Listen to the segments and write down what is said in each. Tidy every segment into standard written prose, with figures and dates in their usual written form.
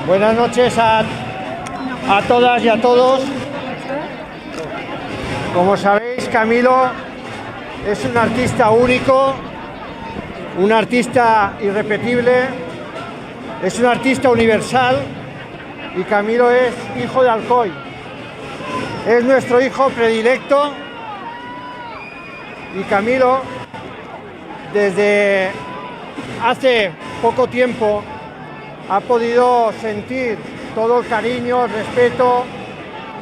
Buenas noches a todas y a todos. Como sabéis, Camilo es un artista único, un artista irrepetible, es un artista universal y Camilo es hijo de Alcoy. Es nuestro hijo predilecto y Camilo, desde hace poco tiempo, ha podido sentir todo el cariño, el respeto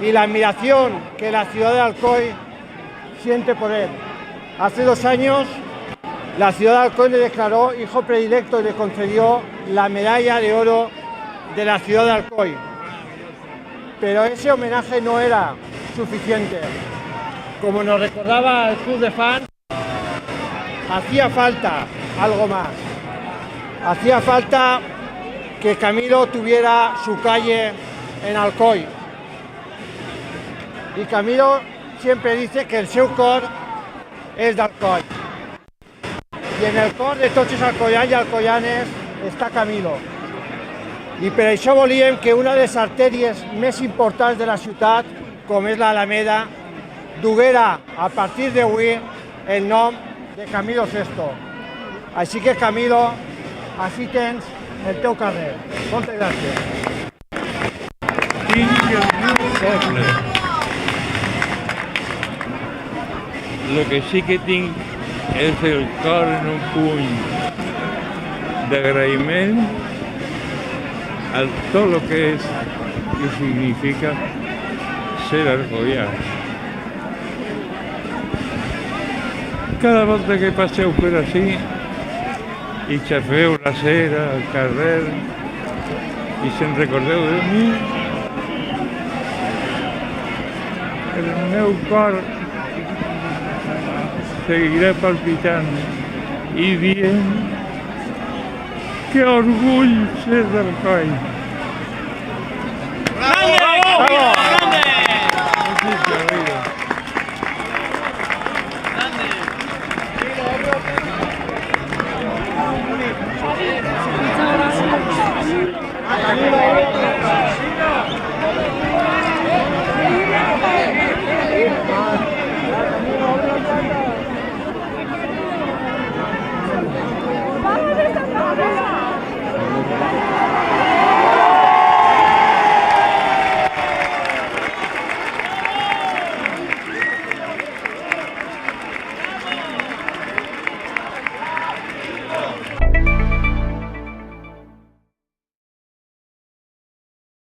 y la admiración que la ciudad de Alcoy siente por él. Hace 2 años la ciudad de Alcoy le declaró hijo predilecto y le concedió la medalla de oro de la ciudad de Alcoy. Pero ese homenaje no era suficiente. Como nos recordaba el club de fans, hacía falta algo más. Hacía falta que Camilo tuviera su calle en Alcoy. Y Camilo siempre dice que el seu cor és d'Alcoy. I en el cor de tots els alcoians i alcoianes està Camilo. I per això volíem que una de les artèries més importants de la ciutat, com és l'Alameda, duguera a partir d'avui el nom de Camilo VI. Així que, Camilo, així tens el teu carrer. Moltes gràcies. Lo que sí que tinc és el cor en un puny d'agraïment a tot el que és i significa ser alcoià. Cada volta que passeu per ací i xafeu la cera al carrer i se'n recordeu de mi, el meu cor seguirà palpitant i dient que orgull ser d'Alcoy.